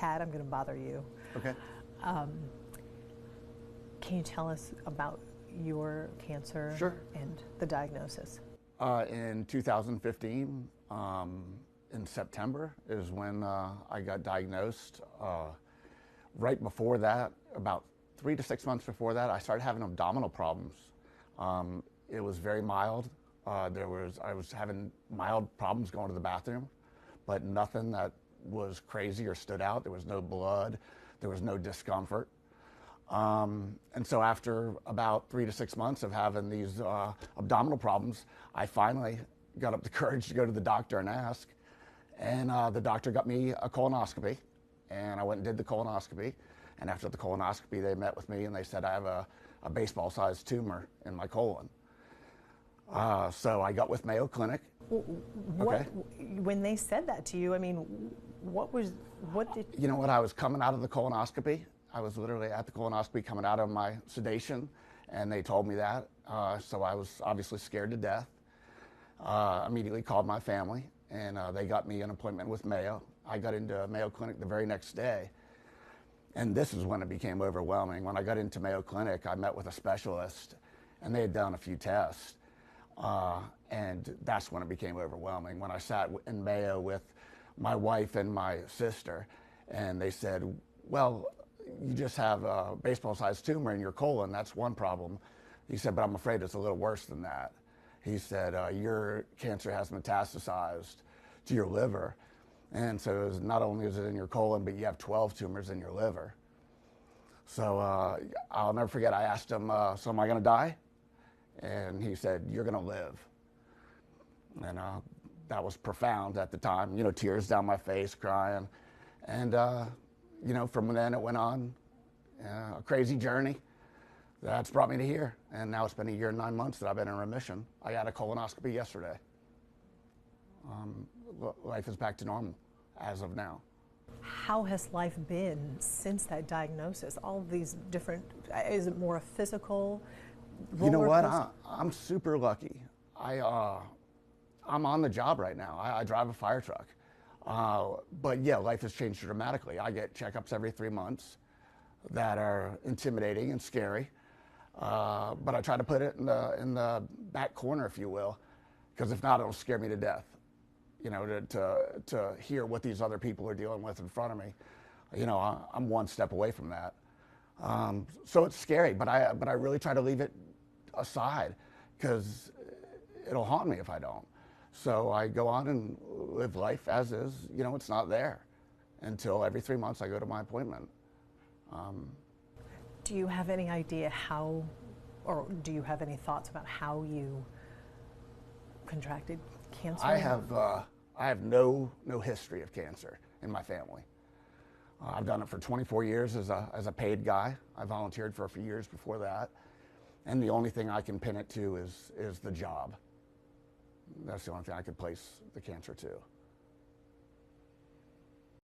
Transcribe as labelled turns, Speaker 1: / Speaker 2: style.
Speaker 1: Pat, I'm going to bother you.
Speaker 2: Okay.
Speaker 1: Can you tell us about your cancer
Speaker 2: Sure.
Speaker 1: and the diagnosis?
Speaker 2: In 2015, in September is when I got diagnosed. Right before that, about 3 to 6 months before that, I started having abdominal problems. It was very mild. I was having mild problems going to the bathroom, but nothing that was crazy or stood out. There was no blood. There was no discomfort. And so after about 3 to 6 months of having these abdominal problems, I finally got up the courage to go to the doctor and ask. And the doctor got me a colonoscopy. And I went and did the colonoscopy. And after the colonoscopy, they met with me and they said I have a baseball-sized tumor in my colon. So I got with Mayo Clinic.
Speaker 1: What, when they said that to you, I mean, what did...
Speaker 2: You know what, I was coming out of the colonoscopy. I was literally at the colonoscopy coming out of my sedation, and they told me that. So I was obviously scared to death. Immediately called my family, and they got me an appointment with Mayo. I got into Mayo Clinic the very next day. And this is when it became overwhelming. When I got into Mayo Clinic, I met with a specialist, and they had done a few tests. And that's when it became overwhelming. When I sat in Mayo with my wife and my sister, and they said, well, you just have a baseball-sized tumor in your colon. That's one problem. He said, but I'm afraid it's a little worse than that. He said, your cancer has metastasized to your liver. And so not only is it in your colon, but you have 12 tumors in your liver. So I'll never forget, I asked him, so am I going to die? And he said, you're going to live. And that was profound at the time, you know, tears down my face, crying. And, you know, from then it went on a crazy journey that's brought me to here. And now it's been 1 year and 9 months that I've been in remission. I had a colonoscopy yesterday. Life is back to normal as of now.
Speaker 1: How has life been since that diagnosis? All these different, is it more a physical
Speaker 2: You know what, I'm super lucky. I'm on the job right now. I drive a fire truck. But yeah, life has changed dramatically. I get checkups every 3 months that are intimidating and scary. But I try to put it in the back corner, if you will, because if not, it'll scare me to death. You know, to hear what these other people are dealing with in front of me. You know, I'm one step away from that. So it's scary, but I really try to leave it aside because it'll haunt me if I don't. So I go on and live life as is. You know, it's not there until every 3 months I go to my appointment.
Speaker 1: Do you have any idea how, or do you have any thoughts about how you contracted cancer?
Speaker 2: I have no history of cancer in my family. I've done it for 24 years as a paid guy. I volunteered for a few years before that. And the only thing I can pin it to is the job. That's the only thing I could place the cancer to.